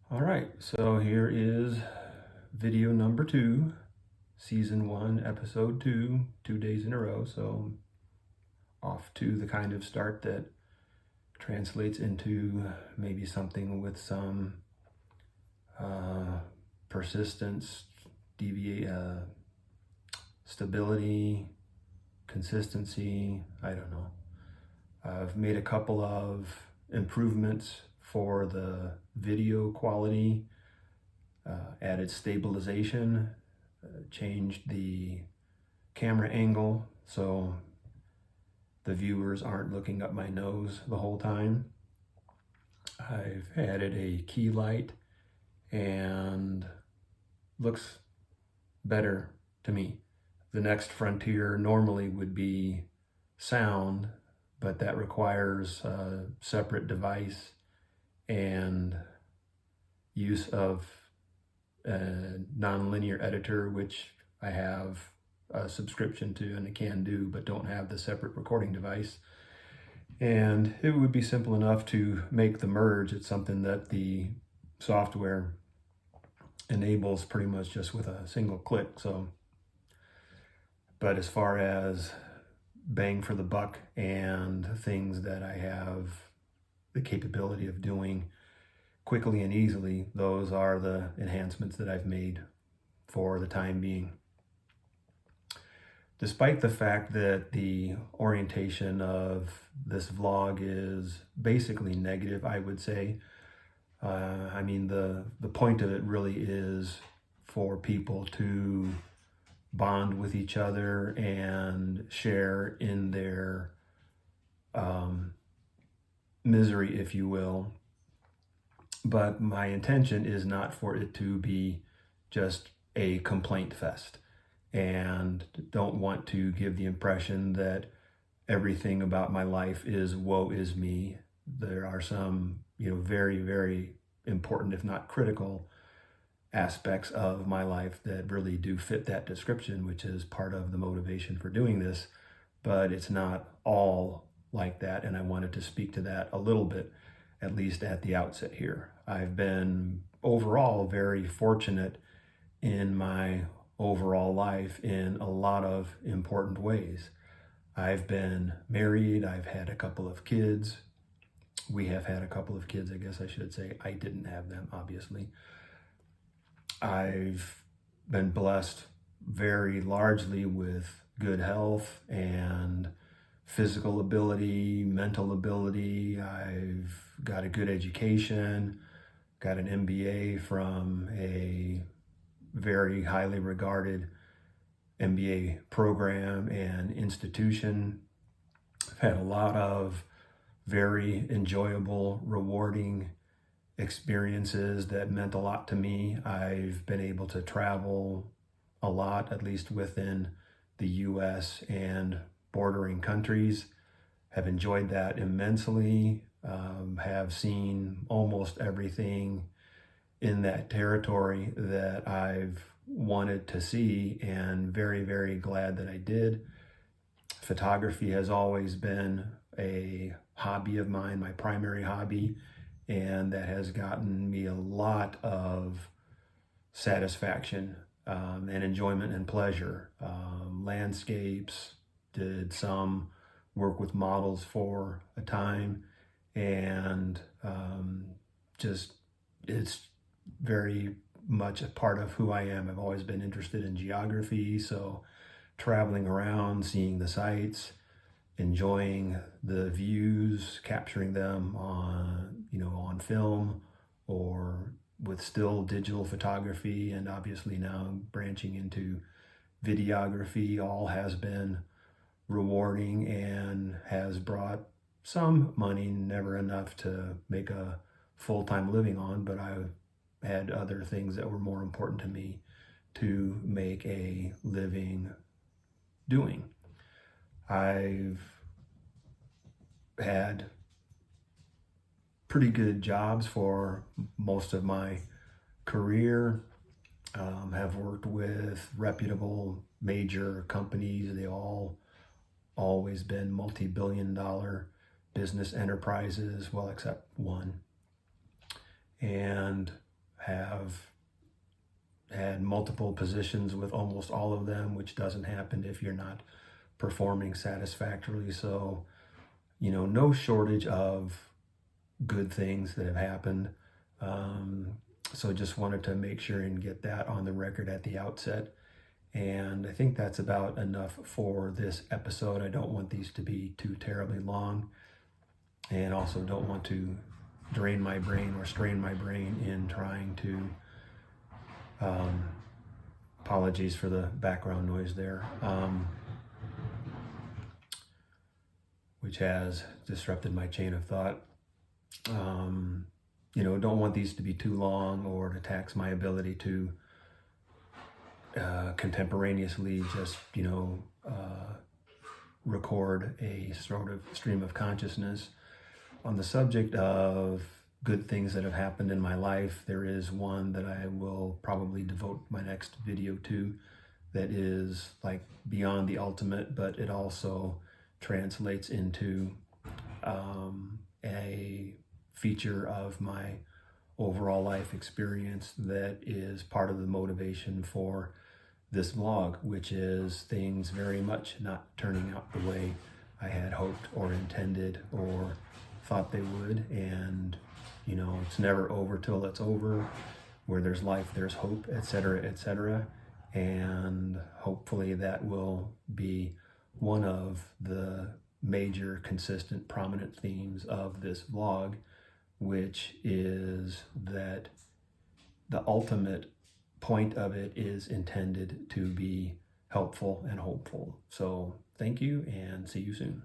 All right, so here is video number 2, season 1, episode 2, 2 days in a row. So off to the kind of start that translates into maybe something with some uh, persistence, stability, consistency. I don't know. I've made a couple of improvements for the video quality, added stabilization, changed the camera angle so the viewers aren't looking up my nose the whole time. I've added a key light and looks better to me. The next frontier normally would be sound, but that requires a separate device and use of a nonlinear editor, which I have a subscription to and I can do, but don't have the separate recording device. And it would be simple enough to make the merge. It's something that the software enables pretty much just with a single click. So, but as far as bang for the buck and things that I have the capability of doing quickly and easily, those are the enhancements that I've made for the time being. Despite the fact that the orientation of this vlog is basically negative, I would say. I mean, the point of it really is for people to bond with each other and share in their misery, if you will. But my intention is not for it to be just a complaint fest, and don't want to give the impression that everything about my life is woe is me. There are some, very, very important, if not critical, aspects of my life that really do fit that description, which is part of the motivation for doing this. But it's not all like that, and I wanted to speak to that a little bit, at least at the outset here. I've been overall very fortunate in my overall life in a lot of important ways. I've been married, I've had a couple of kids. We have had a couple of kids, I guess I should say. I didn't have them, obviously. I've been blessed very largely with good health and physical ability, mental ability. I've got a good education, got an MBA from a very highly regarded MBA program and institution. I've had a lot of very enjoyable, rewarding experiences that meant a lot to me. I've been able to travel a lot, at least within the US and bordering countries. Have enjoyed that immensely. Have seen almost everything in that territory that I've wanted to see, and very, very glad that I did. Photography has always been a hobby of mine, my primary hobby, and that has gotten me a lot of satisfaction and enjoyment and pleasure. Landscapes, did some work with models for a time, and just it's very much a part of who I am. I've always been interested in geography, so traveling around, seeing the sights, enjoying the views, capturing them on film or with still digital photography, and obviously now branching into videography, all has been rewarding and has brought some money, never enough to make a full-time living on, but I had other things that were more important to me to make a living doing. I've had pretty good jobs for most of my career, have worked with reputable major companies. They all always been multi-billion-dollar business enterprises, well, except one. And have had multiple positions with almost all of them, which doesn't happen if you're not performing satisfactorily. So, no shortage of good things that have happened. So just wanted to make sure and get that on the record at the outset. And I think that's about enough for this episode. I don't want these to be too terribly long, and also don't want to drain my brain or strain my brain in trying to, apologies for the background noise there, which has disrupted my chain of thought. Don't want these to be too long or to tax my ability to contemporaneously just, record a sort of stream of consciousness. On the subject of good things that have happened in my life, there is one that I will probably devote my next video to that is like beyond the ultimate, but it also translates into a feature of my overall life experience that is part of the motivation for this vlog, which is things very much not turning out the way I had hoped or intended or thought they would. And it's never over till it's over. Where there's life, there's hope, etc., etc. And hopefully that will be one of the major, consistent, prominent themes of this vlog, which is that the ultimate point of it is intended to be helpful and hopeful. So thank you, and see you soon.